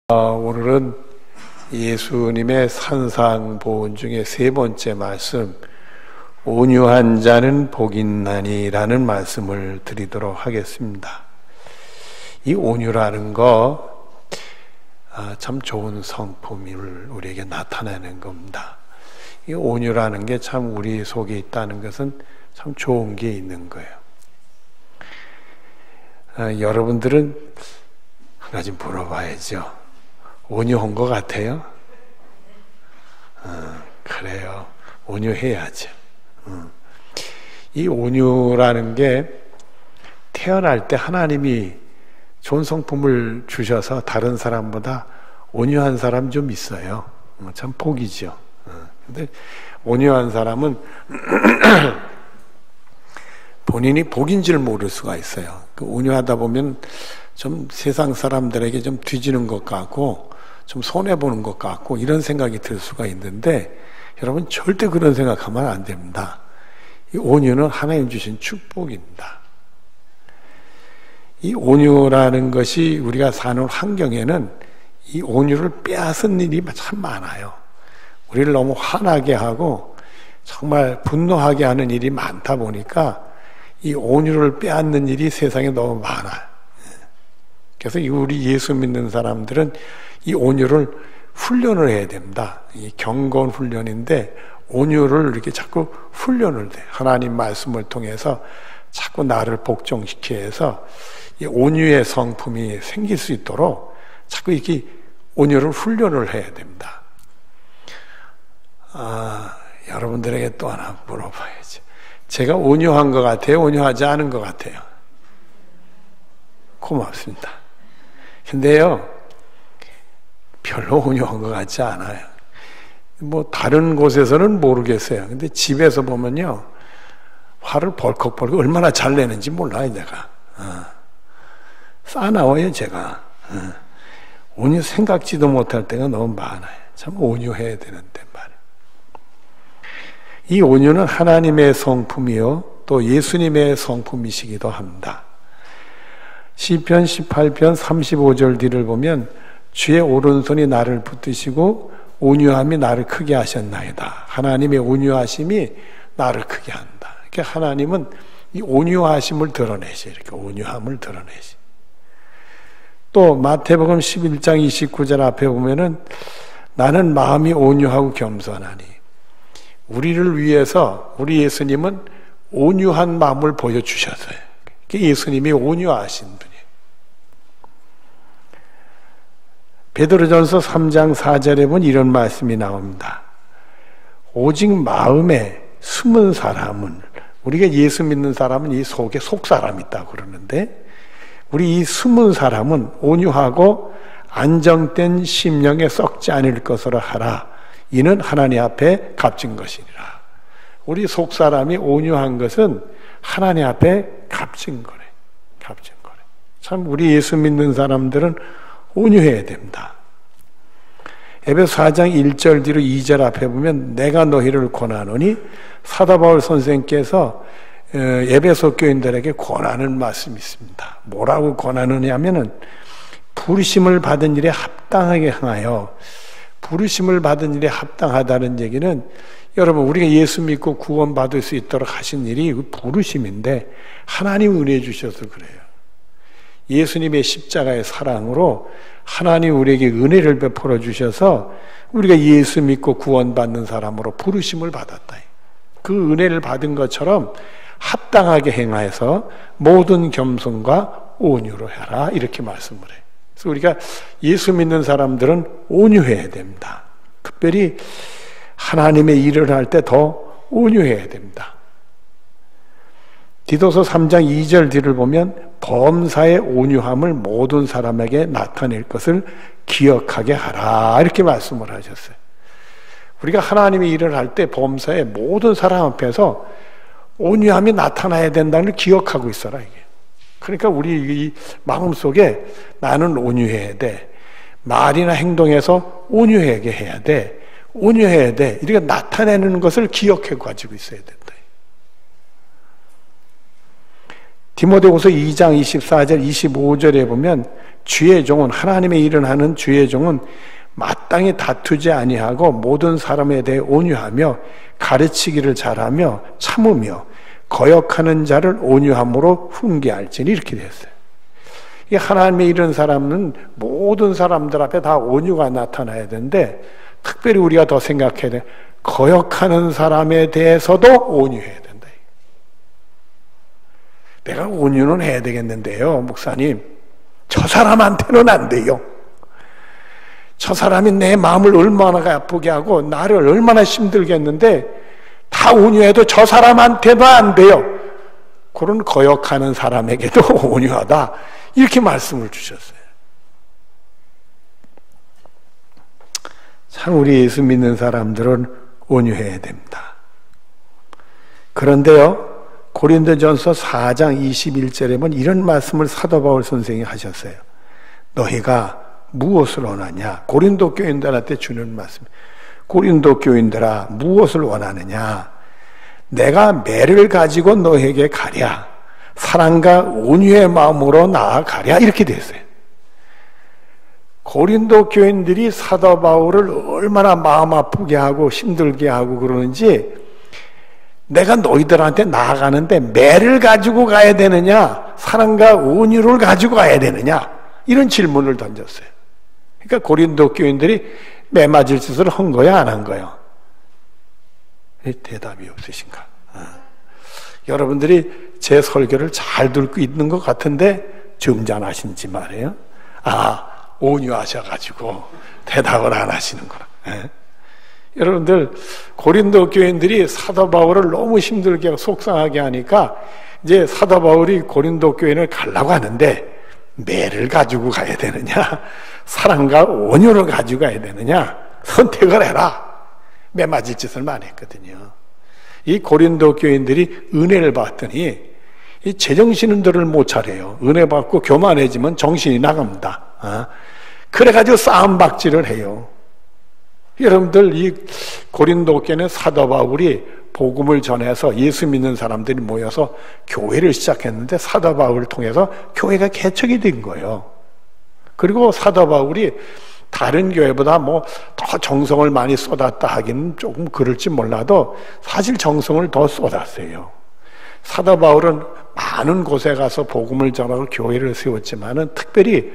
오늘은 예수님의 산상보훈 중에 세 번째 말씀, 온유한 자는 복이 있나니라는 말씀을 드리도록 하겠습니다. 이 온유라는 거 참 좋은 성품을 우리에게 나타내는 겁니다. 이 온유라는 게 참 우리 속에 있다는 것은 참 좋은 게 있는 거예요. 여러분들은 한 가지 물어봐야죠. 온유한 것 같아요? 그래요. 온유해야죠. 이 온유라는 게 태어날 때 하나님이 좋은 성품을 주셔서 다른 사람보다 온유한 사람 좀 있어요. 참 복이죠. 근데 온유한 사람은 본인이 복인 줄 모를 수가 있어요. 온유하다 보면 좀 세상 사람들에게 좀 뒤지는 것 같고 좀 손해보는 것 같고 이런 생각이 들 수가 있는데, 여러분 절대 그런 생각하면 안 됩니다. 이 온유는 하나님 주신 축복입니다. 이 온유라는 것이 우리가 사는 환경에는 이 온유를 빼앗은 일이 참 많아요. 우리를 너무 화나게 하고 정말 분노하게 하는 일이 많다 보니까 이 온유를 빼앗는 일이 세상에 너무 많아요. 그래서 우리 예수 믿는 사람들은 이 온유를 훈련을 해야 됩니다. 이 경건 훈련인데 온유를 이렇게 자꾸 훈련을 돼. 하나님 말씀을 통해서 자꾸 나를 복종시키게 해서 이 온유의 성품이 생길 수 있도록 자꾸 이렇게 온유를 훈련을 해야 됩니다. 여러분들에게 또 하나 물어봐야죠. 제가 온유한 것 같아요? 온유하지 않은 것 같아요? 고맙습니다. 근데요, 별로 온유한 것 같지 않아요. 뭐 다른 곳에서는 모르겠어요. 근데 집에서 보면요, 화를 벌컥벌컥 얼마나 잘 내는지 몰라요. 내가 싸나워요. 제가 온유 생각지도 못할 때가 너무 많아요. 참 온유해야 되는데 말이에요. 이 온유는 하나님의 성품이요 또 예수님의 성품이시기도 합니다. 시편 18편 35절 뒤를 보면 주의 오른손이 나를 붙드시고 온유함이 나를 크게 하셨나이다. 하나님의 온유하심이 나를 크게 한다. 그러니까 하나님은 이 온유하심을 드러내시, 이렇게 온유함을 드러내시. 또 마태복음 11장 29절 앞에 보면은 나는 마음이 온유하고 겸손하니, 우리를 위해서 우리 예수님은 온유한 마음을 보여주셨어요. 예수님이 온유하신 분이에요. 베드로전서 3장 4절에 보면 이런 말씀이 나옵니다. 오직 마음에 숨은 사람은, 우리가 예수 믿는 사람은 이 속에 속사람이 있다고 그러는데, 우리 이 숨은 사람은 온유하고 안정된 심령에 썩지 않을 것으로 하라. 이는 하나님 앞에 값진 것이니라. 우리 속사람이 온유한 것은 하나님 앞에 값진 거래. 값진 거래. 참 우리 예수 믿는 사람들은 온유해야 됩니다. 에베소 4장 1절 뒤로 2절 앞에 보면 내가 너희를 권하노니, 사도 바울 선생께서 에베소 교인들에게 권하는 말씀이 있습니다. 뭐라고 권하느냐 하면은 부르심을 받은 일에 합당하게 행하여, 부르심을 받은 일에 합당하다는 얘기는, 여러분 우리가 예수 믿고 구원받을 수 있도록 하신 일이 부르심인데 하나님 은혜 주셔서 그래요. 예수님의 십자가의 사랑으로 하나님 우리에게 은혜를 베풀어 주셔서 우리가 예수 믿고 구원받는 사람으로 부르심을 받았다. 그 은혜를 받은 것처럼 합당하게 행하여서 모든 겸손과 온유로 해라, 이렇게 말씀을 해요. 그래서 우리가 예수 믿는 사람들은 온유해야 됩니다. 특별히 하나님의 일을 할 때 더 온유해야 됩니다. 디도서 3장 2절 뒤를 보면 범사의 온유함을 모든 사람에게 나타낼 것을 기억하게 하라, 이렇게 말씀을 하셨어요. 우리가 하나님의 일을 할 때 범사의 모든 사람 앞에서 온유함이 나타나야 된다는 걸 기억하고 있어라, 이게. 그러니까 우리 이 마음속에 나는 온유해야 돼, 말이나 행동에서 온유하게 해야 돼, 온유해야 돼, 이렇게 나타내는 것을 기억해 가지고 있어야 된다. 디모데후서 2장 24절 25절에 보면 주의 종은, 하나님의 일을 하는 주의 종은 마땅히 다투지 아니하고 모든 사람에 대해 온유하며 가르치기를 잘하며 참으며 거역하는 자를 온유함으로 훈계할지니, 이렇게 됐어요. 이 하나님의 이런 사람은 모든 사람들 앞에 다 온유가 나타나야 되는데, 특별히 우리가 더 생각해야 돼. 거역하는 사람에 대해서도 온유해야 된다. 내가 온유는 해야 되겠는데요, 목사님, 저 사람한테는 안 돼요. 저 사람이 내 마음을 얼마나 아프게 하고 나를 얼마나 힘들게 했는데 다 온유해도 저 사람한테도 안 돼요. 그런 거역하는 사람에게도 온유하다, 이렇게 말씀을 주셨어요. 참 우리 예수 믿는 사람들은 온유해야 됩니다. 그런데요, 고린도전서 4장 21절에 보면 이런 말씀을 사도 바울 선생이 하셨어요. 너희가 무엇을 원하냐? 고린도 교인들한테 주는 말씀. 고린도 교인들아, 무엇을 원하느냐? 내가 매를 가지고 너에게 가랴, 사랑과 온유의 마음으로 나아가랴, 이렇게 됐어요. 고린도 교인들이 사도 바울을 얼마나 마음 아프게 하고 힘들게 하고 그러는지, 내가 너희들한테 나아가는데 매를 가지고 가야 되느냐, 사랑과 온유를 가지고 가야 되느냐, 이런 질문을 던졌어요. 그러니까 고린도 교인들이 매 맞을 짓을 한 거야, 안 한 거야? 대답이 없으신가? 여러분들이 제 설교를 잘 듣고 있는 것 같은데 점잖하신지 말이에요. 온유하셔가지고 대답을 안 하시는구나. 여러분들, 고린도 교인들이 사도 바울을 너무 힘들게 하고 속상하게 하니까 이제 사도 바울이 고린도 교인을 가려고 하는데 매를 가지고 가야 되느냐, 사랑과 온유를 가지고 가야 되느냐, 선택을 해라. 매 맞을 짓을 많이 했거든요. 이 고린도 교인들이 은혜를 받더니 이 제정신들을 못 차려요. 은혜 받고 교만해지면 정신이 나갑니다. 그래가지고 싸움박질을 해요. 여러분들, 이 고린도 교회는 사도 바울이 복음을 전해서 예수 믿는 사람들이 모여서 교회를 시작했는데 사도 바울을 통해서 교회가 개척이 된 거예요. 그리고 사도 바울이 다른 교회보다 더 정성을 많이 쏟았다 하기는 조금 그럴지 몰라도 사실 정성을 더 쏟았어요. 사도 바울은 많은 곳에 가서 복음을 전하고 교회를 세웠지만은 특별히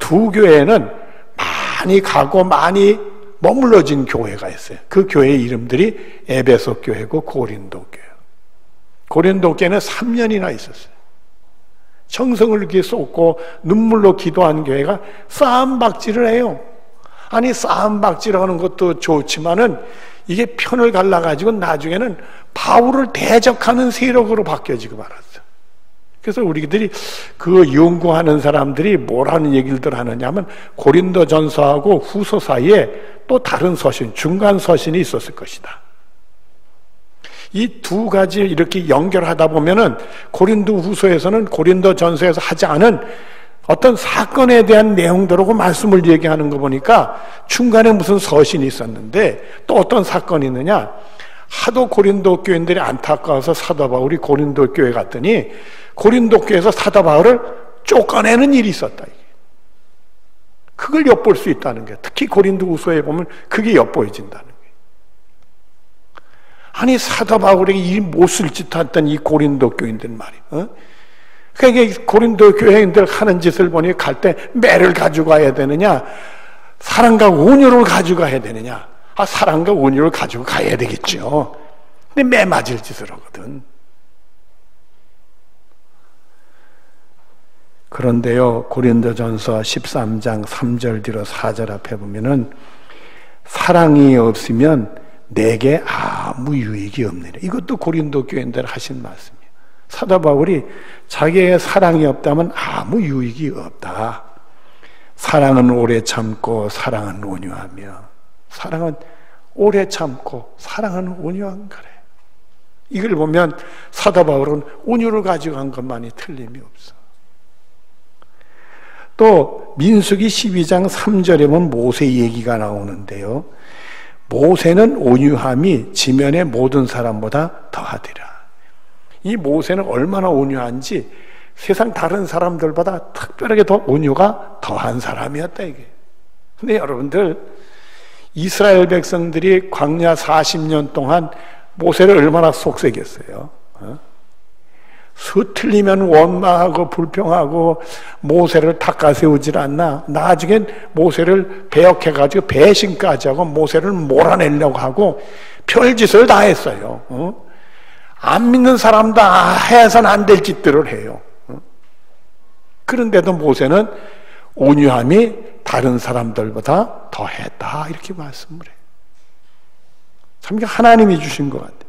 두 교회는 많이 가고 많이 머물러진 교회가 있어요. 그 교회의 이름들이 에베소 교회고 고린도 교회. 고린도 교회는 3년이나 있었어요. 정성을 이렇게 쏟고 눈물로 기도한 교회가 싸움박질을 해요. 아니, 싸움박질 하는 것도 좋지만은 이게 편을 갈라가지고 나중에는 바울을 대적하는 세력으로 바뀌어지고 말았어요. 그래서 우리들이 그 연구하는 사람들이 뭐라는 얘기를 하느냐면 고린도전서하고 후서 사이에 또 다른 서신, 중간 서신이 있었을 것이다. 이 두 가지 이렇게 연결하다 보면은 고린도 후서에서는 고린도 전서에서 하지 않은 어떤 사건에 대한 내용들하고 말씀을 얘기하는 거 보니까 중간에 무슨 서신이 있었는데 또 어떤 사건이 있느냐, 하도 고린도 교인들이 안타까워서 사도 바울이 고린도 교회 갔더니 고린도 교회에서 사도 바울을 쫓아내는 일이 있었다. 그걸 엿볼 수 있다는 게, 특히 고린도 후서에 보면 그게 엿보여진다는 거예요. 아니, 사도 바울에게 이 못쓸 짓 했던 이 고린도 교인들 말이에요. 그러니까 고린도 교회인들 하는 짓을 보니 갈 때 매를 가지고 가야 되느냐, 사랑과 온유를 가지고 가야 되느냐. 사랑과 온유를 가지고 가야 되겠죠. 근데 매 맞을 짓을 하거든. 그런데요, 고린도전서 13장 3절 뒤로 4절 앞에 보면은 사랑이 없으면 내게 아무 유익이 없느니라. 이것도 고린도 교인들 하신 말씀이에요. 사도 바울이 자기의 사랑이 없다면 아무 유익이 없다. 사랑은 오래 참고 사랑은 온유하며, 사랑은 오래 참고 사랑은 온유한 거래. 이걸 보면 사도 바울은 온유를 가지고 한 것만이 틀림이 없어. 또 민수기 12장 3절에 보면 모세 얘기가 나오는데요, 모세는 온유함이 지면의 모든 사람보다 더하더라. 이 모세는 얼마나 온유한지 세상 다른 사람들보다 특별하게 더 온유가 더한 사람이었다 이게. 근데 여러분들, 이스라엘 백성들이 광야 40년 동안 모세를 얼마나 속삭였어요. 서틀리면 원망하고 불평하고 모세를 닦아세우질 않나. 나중엔 모세를 배역해가지고 배신까지 하고 모세를 몰아내려고 하고 별짓을 다 했어요. 안 믿는 사람 다 해서는 안 될 짓들을 해요. 그런데도 모세는 온유함이 다른 사람들보다 더했다 이렇게 말씀을 해요. 참 하나님이 주신 것 같아요.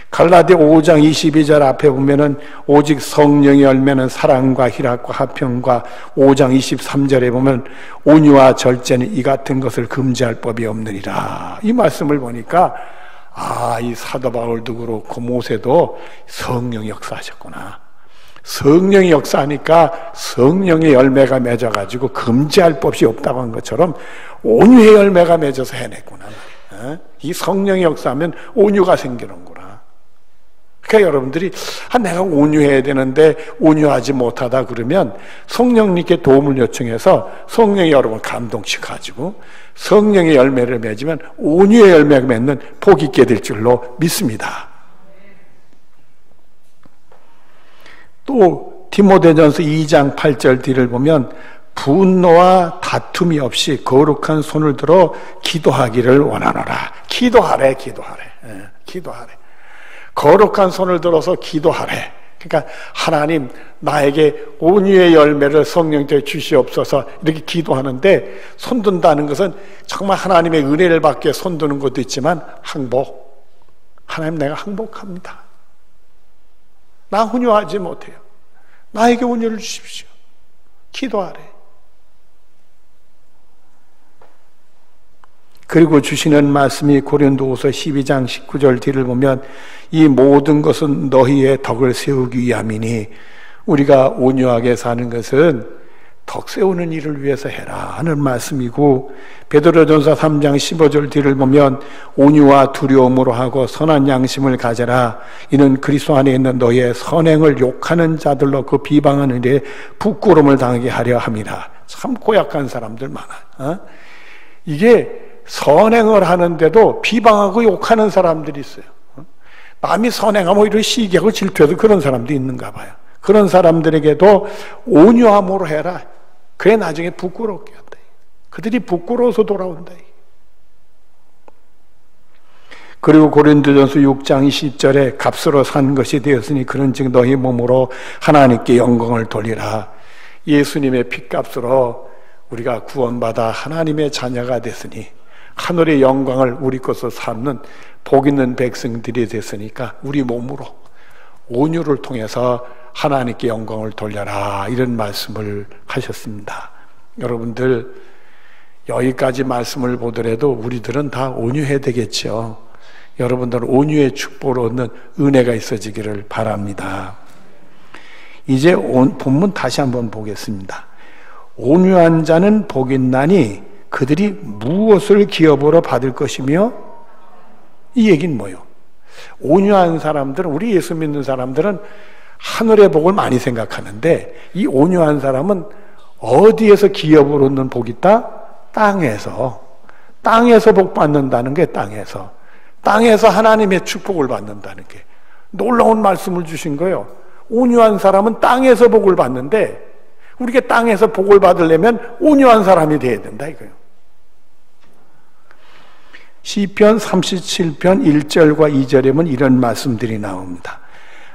갈라디아 5장 22절 앞에 보면은 오직 성령의 열매는 사랑과 희락과 화평과 5장 23절에 보면 온유와 절제는 이 같은 것을 금지할 법이 없느니라. 이 말씀을 보니까 이 사도 바울도 그렇고 모세도 성령이 역사하셨구나. 성령이 역사하니까 성령의 열매가 맺어가지고 금지할 법이 없다고 한 것처럼 온유의 열매가 맺어서 해냈구나. 이 성령이 역사하면 온유가 생기는구나. 그러니까 여러분들이 내가 온유해야 되는데 온유하지 못하다 그러면 성령님께 도움을 요청해서 성령이 여러분 감동시켜가지고 성령의 열매를 맺으면 온유의 열매가 맺는 복 있게 될 줄로 믿습니다. 또 디모데전서 2장 8절 뒤를 보면 분노와 다툼이 없이 거룩한 손을 들어 기도하기를 원하노라. 기도하래. 기도하래. 거룩한 손을 들어서 기도하래. 그러니까 하나님 나에게 온유의 열매를 성령께 주시옵소서 이렇게 기도하는데, 손든다는 것은 정말 하나님의 은혜를 받게 손드는 것도 있지만 하나님 내가 항복합니다. 나 온유하지 못해요. 나에게 온유를 주십시오. 기도하래. 그리고 주시는 말씀이 고린도후서 12장 19절 뒤를 보면 이 모든 것은 너희의 덕을 세우기 위함이니, 우리가 온유하게 사는 것은 덕 세우는 일을 위해서 해라 하는 말씀이고, 베드로전서 3장 15절 뒤를 보면 온유와 두려움으로 하고 선한 양심을 가져라. 이는 그리스도 안에 있는 너희의 선행을 욕하는 자들로 그 비방하는 일에 부끄러움을 당하게 하려 함이라. 참 고약한 사람들 많아. 이게 선행을 하는데도 비방하고 욕하는 사람들이 있어요. 남이 선행하면 오히려 시기하고 질투해도 그런 사람도 있는가 봐요. 그런 사람들에게도 온유함으로 해라. 그래 나중에 부끄럽게 한다. 그들이 부끄러워서 돌아온다. 그리고 고린도전서 6장 20절에 값으로 산 것이 되었으니 그런즉 너희 몸으로 하나님께 영광을 돌리라. 예수님의 핏값으로 우리가 구원받아 하나님의 자녀가 됐으니 하늘의 영광을 우리 것으로 삼는 복 있는 백성들이 됐으니까 우리 몸으로 온유를 통해서 하나님께 영광을 돌려라 이런 말씀을 하셨습니다. 여러분들 여기까지 말씀을 보더라도 우리들은 다 온유해야 되겠죠. 여러분들은 온유의 축복을 얻는 은혜가 있어지기를 바랍니다. 이제 본문 다시 한번 보겠습니다. 온유한 자는 복이 있나니 그들이 무엇을 기업으로 받을 것이며, 이 얘기는 뭐예요? 온유한 사람들은, 우리 예수 믿는 사람들은 하늘의 복을 많이 생각하는데, 이 온유한 사람은 어디에서 기업을 얻는 복이 있다? 땅에서 복 받는다는 게 땅에서 하나님의 축복을 받는다는 게 놀라운 말씀을 주신 거예요. 온유한 사람은 땅에서 복을 받는데, 우리가 땅에서 복을 받으려면 온유한 사람이 돼야 된다 이거예요. 시편 37편 1절과 2절에 보면 이런 말씀들이 나옵니다.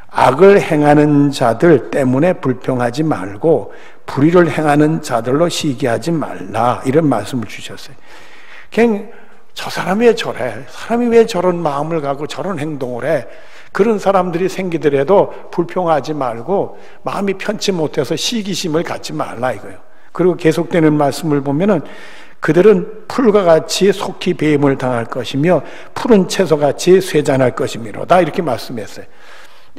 악을 행하는 자들 때문에 불평하지 말고 불의를 행하는 자들로 시기하지 말라 이런 말씀을 주셨어요. 그냥 저 사람이 왜 저래? 사람이 왜 저런 마음을 갖고 저런 행동을 해? 그런 사람들이 생기더라도 불평하지 말고 마음이 편치 못해서 시기심을 갖지 말라 이거예요. 그리고 계속되는 말씀을 보면은 그들은 풀과 같이 속히 배임을 당할 것이며 푸른 채소같이 쇠잔할 것이미로다 이렇게 말씀했어요.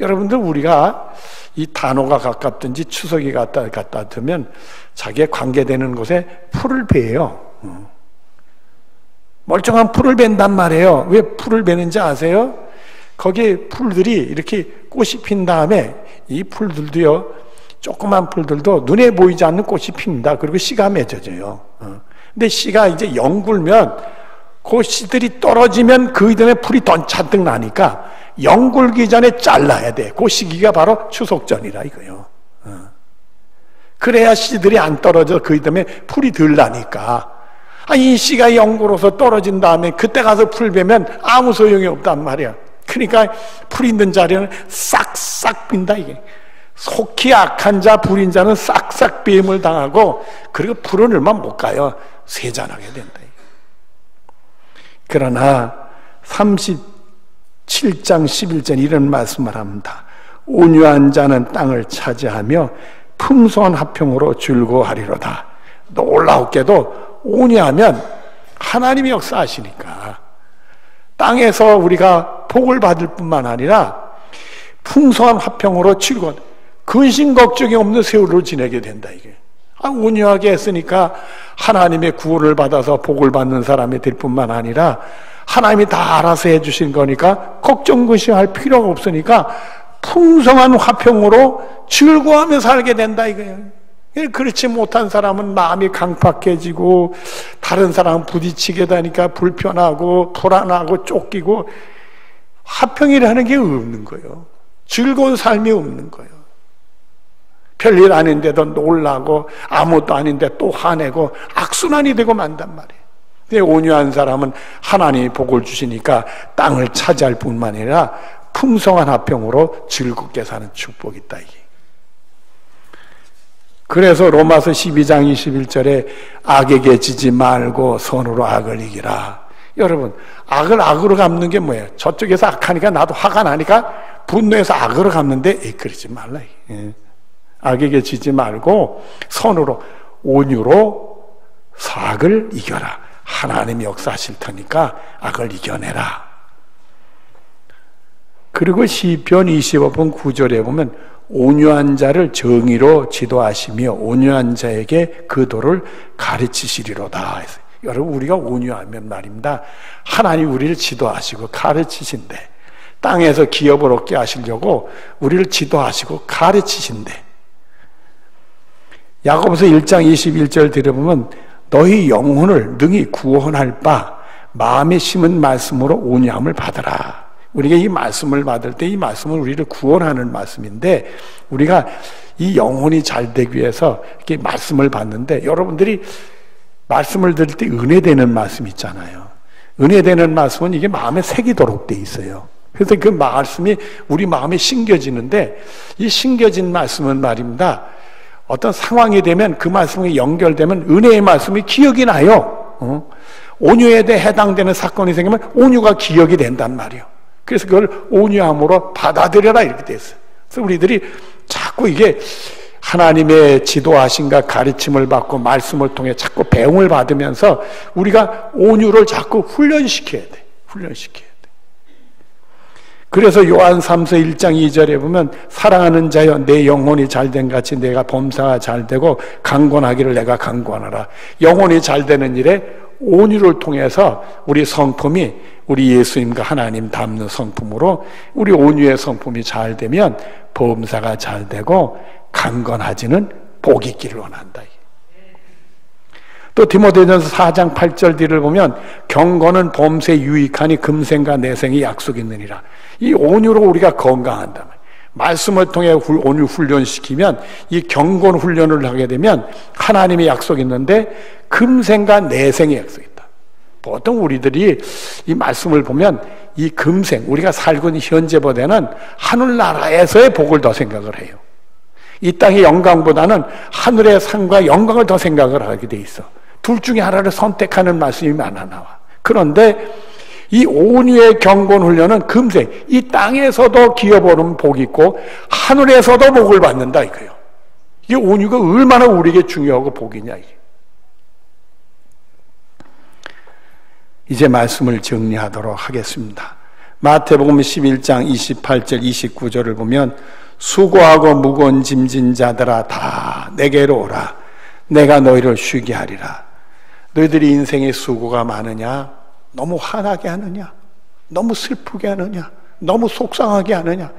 여러분들 우리가 이 단오가 가깝든지 추석이 갖다 두면 자기의 관계되는 곳에 풀을 베요. 멀쩡한 풀을 벤단 말이에요. 왜 풀을 베는지 아세요? 거기에 풀들이 이렇게 꽃이 핀 다음에 이 풀들도요 조그만 풀들도 눈에 보이지 않는 꽃이 핍니다. 그리고 씨가 맺어져요. 근데 씨가 이제 영굴면 그 씨들이 떨어지면 그 이듬해 풀이 더 잔뜩 나니까 영굴기 전에 잘라야 돼. 그 시기가 바로 추석 전이라 이거요. 그래야 씨들이 안 떨어져 그 이듬해 풀이 덜 나니까. 이 씨가 영구로서 떨어진 다음에 그때 가서 풀 베면 아무 소용이 없단 말이야. 그러니까 풀 있는 자리는 싹싹 빈다 이게. 속히 악한 자 불인 자는 싹싹 비임을 당하고 그리고 풀은 얼마 못 가요. 세잔하게 된다. 그러나 37장 11절 이런 말씀을 합니다. 온유한 자는 땅을 차지하며 풍성한 화평으로 즐거워하리로다. 놀랍게도 온유하면 하나님이 역사하시니까 땅에서 우리가 복을 받을 뿐만 아니라 풍성한 화평으로 즐거워 근심 걱정이 없는 세월을 지내게 된다 이게. 온유하게 했으니까 하나님의 구원을 받아서 복을 받는 사람이 될 뿐만 아니라 하나님이 다 알아서 해주신 거니까 걱정 근심할 필요가 없으니까 풍성한 화평으로 즐거워하며 살게 된다 이거예요. 그렇지 못한 사람은 마음이 강팍해지고 다른 사람 부딪히게 되니까 불편하고 불안하고 쫓기고 화평이라는 게 없는 거예요. 즐거운 삶이 없는 거예요. 별일 아닌데도 놀라고 아무것도 아닌데 또 화내고 악순환이 되고 만단 말이에요. 온유한 사람은 하나님이 복을 주시니까 땅을 차지할 뿐만 아니라 풍성한 화평으로 즐겁게 사는 축복이 있다 이게. 그래서 로마서 12장 21절에 악에게 지지 말고 선으로 악을 이기라. 여러분 악을 악으로 갚는 게 뭐예요? 저쪽에서 악하니까 나도 화가 나니까 분노해서 악으로 갚는데 그러지 말라. 악에게 지지 말고 선으로 온유로 악을 이겨라. 하나님이 역사하실 테니까 악을 이겨내라. 그리고 시편 25편 9절에 보면 온유한 자를 정의로 지도하시며 온유한 자에게 그 도를 가르치시리로다. 여러분 우리가 온유하면 말입니다. 하나님 우리를 지도하시고 가르치신대. 땅에서 기업을 얻게 하시려고 우리를 지도하시고 가르치신대. 야고보서 1장 21절 들어보면 너희 영혼을 능히 구원할 바 마음에 심은 말씀으로 온유함을 받으라. 우리가 이 말씀을 받을 때 이 말씀은 우리를 구원하는 말씀인데 우리가 이 영혼이 잘 되기 위해서 이렇게 말씀을 받는데 여러분들이 말씀을 들을 때 은혜되는 말씀 있잖아요. 은혜되는 말씀은 이게 마음에 새기도록 돼 있어요. 그래서 그 말씀이 우리 마음에 심겨지는데 이 심겨진 말씀은 말입니다. 어떤 상황이 되면 그 말씀이 연결되면 은혜의 말씀이 기억이 나요. 온유에 대해 해당되는 사건이 생기면 온유가 기억이 된단 말이에요. 그래서 그걸 온유함으로 받아들여라 이렇게 돼 있어요. 그래서 우리들이 자꾸 이게 하나님의 지도하심과 가르침을 받고 말씀을 통해 자꾸 배움을 받으면서 우리가 온유를 자꾸 훈련시켜야 돼. 훈련시켜야 돼. 그래서 요한 3서 1장 2절에 보면 사랑하는 자여 내 영혼이 잘된 같이 내가 범사가 잘되고 강권하기를 내가 강권하라. 영혼이 잘되는 일에 온유를 통해서 우리 성품이 우리 예수님과 하나님 닮는 성품으로 우리 온유의 성품이 잘되면 범사가 잘되고 강건하지는 복이 있기를 원한다. 또 디모데전서 4장 8절 뒤를 보면 경건은 범사에 유익하니 금생과 내생이 약속이 있느니라. 이 온유로 우리가 건강한다. 말씀을 통해 온유 훈련시키면 이 경건 훈련을 하게 되면 하나님의 약속이 있는데 금생과 내생의 약속이 있다. 보통 우리들이 이 말씀을 보면 이 금생 우리가 살고 있는 현재보다는 하늘나라에서의 복을 더 생각을 해요. 이 땅의 영광보다는 하늘의 상과 영광을 더 생각을 하게 돼 있어. 둘 중에 하나를 선택하는 말씀이 많아 나와. 그런데 이 온유의 경건 훈련은 금생 이 땅에서도 기어보는 복이 있고 하늘에서도 복을 받는다 이거예요. 이게 온유가 얼마나 우리에게 중요하고 복이냐 이게. 이제 말씀을 정리하도록 하겠습니다. 마태복음 11장 28절 29절을 보면 수고하고 무거운 짐진 자들아 다 내게로 오라. 내가 너희를 쉬게 하리라. 너희들이 인생에 수고가 많으냐? 너무 화나게 하느냐? 너무 슬프게 하느냐? 너무 속상하게 하느냐?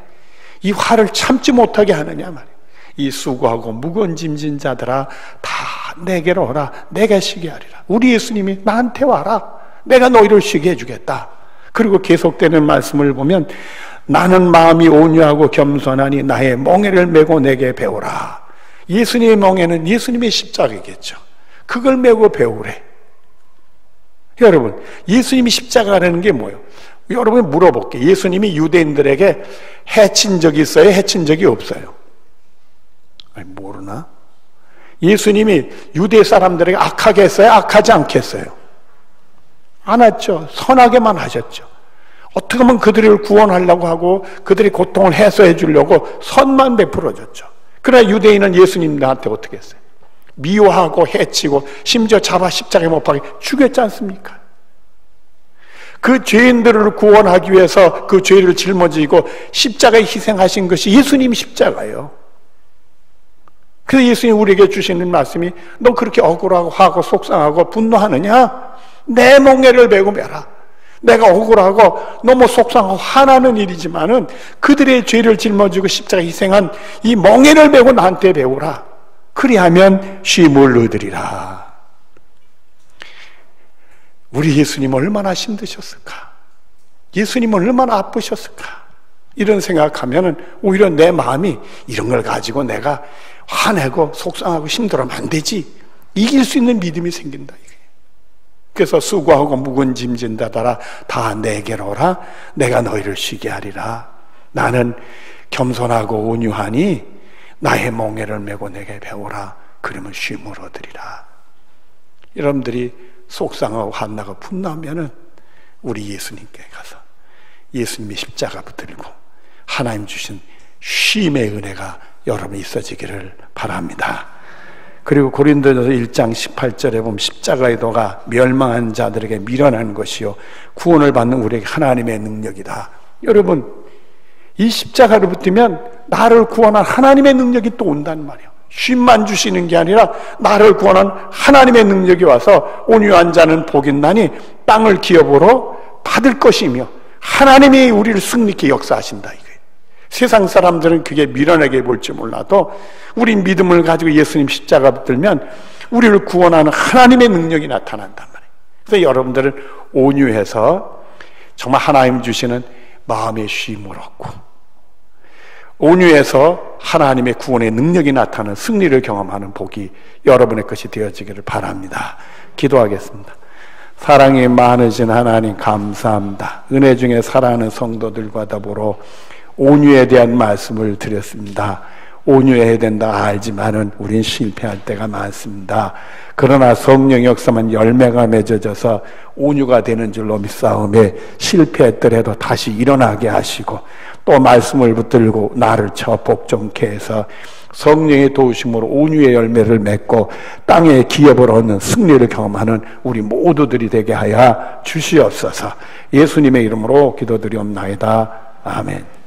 이 화를 참지 못하게 하느냐 말이야. 이 수고하고 무거운 짐진 자들아 다 내게로 오라. 내가 쉬게 하리라. 우리 예수님이 나한테 와라. 내가 너희를 쉬게 해주겠다. 그리고 계속되는 말씀을 보면 나는 마음이 온유하고 겸손하니 나의 멍에를 메고 내게 배우라. 예수님의 멍에는 예수님의 십자가겠죠. 그걸 메고 배우래. 여러분, 예수님이 십자가라는 게 뭐예요? 여러분 물어볼게요. 예수님이 유대인들에게 해친 적이 있어요? 해친 적이 없어요? 아니, 모르나? 예수님이 유대 사람들에게 악하게 했어요? 악하지 않게 했어요? 안 했죠. 선하게만 하셨죠. 어떻게 하면 그들을 구원하려고 하고 그들의 고통을 해소해 주려고 선만 베풀어 줬죠. 그러나 유대인은 예수님한테 어떻게 했어요? 미워하고 해치고 심지어 잡아 십자가에 못 박아 죽였지 않습니까? 그 죄인들을 구원하기 위해서 그 죄를 짊어지고 십자가에 희생하신 것이 예수님이 십자가예요. 그래서 예수님이 우리에게 주시는 말씀이 너 그렇게 억울하고 화하고 속상하고 분노하느냐? 내 멍에를 메고 매라. 내가 억울하고 너무 속상하고 화나는 일이지만은 그들의 죄를 짊어지고 십자가에 희생한 이 멍에를 메고 나한테 배우라. 그리하면 쉼을 얻으리라. 우리 예수님 얼마나 힘드셨을까? 예수님 얼마나 아프셨을까? 이런 생각하면은 오히려 내 마음이 이런 걸 가지고 내가 화내고 속상하고 힘들어하면 안 되지. 이길 수 있는 믿음이 생긴다. 그래서 수고하고 무거운 짐진 자들아 다 내게로 오라. 내가 너희를 쉬게 하리라. 나는 겸손하고 온유하니 나의 멍에를 메고 내게 배우라. 그러면 쉼을 얻으리라. 여러분들이 속상하고 화나고 분노하면은 우리 예수님께 가서 예수님의 십자가 붙들고 하나님 주신 쉼의 은혜가 여러분이 있어지기를 바랍니다. 그리고 고린도전서 1장 18절에 보면 십자가의 도가 멸망한 자들에게 미련한 것이요 구원을 받는 우리에게 하나님의 능력이다. 여러분, 이 십자가를 붙으면 나를 구원한 하나님의 능력이 또 온단 말이에요. 쉼만 주시는 게 아니라 나를 구원한 하나님의 능력이 와서 온유한 자는 복이 나니 땅을 기업으로 받을 것이며 하나님이 우리를 승리케 역사하신다. 세상 사람들은 그게 미련하게 볼지 몰라도 우리 믿음을 가지고 예수님 십자가 붙들면 우리를 구원하는 하나님의 능력이 나타난단 말이에요. 그래서 여러분들은 온유해서 정말 하나님 주시는 마음의 쉼을 얻고 온유해서 하나님의 구원의 능력이 나타나는 승리를 경험하는 복이 여러분의 것이 되어지기를 바랍니다. 기도하겠습니다. 사랑이 많으신 하나님 감사합니다. 은혜 중에 사랑하는 성도들과 더불어 온유에 대한 말씀을 드렸습니다. 온유해야 된다 알지만은 우린 실패할 때가 많습니다. 그러나 성령의 역사만 열매가 맺어져서 온유가 되는 줄로 믿사오매 실패했더라도 다시 일어나게 하시고 또 말씀을 붙들고 나를 쳐 복종케 해서 성령의 도우심으로 온유의 열매를 맺고 땅의 기업을 얻는 승리를 경험하는 우리 모두들이 되게 하여 주시옵소서. 예수님의 이름으로 기도드리옵나이다. 아멘.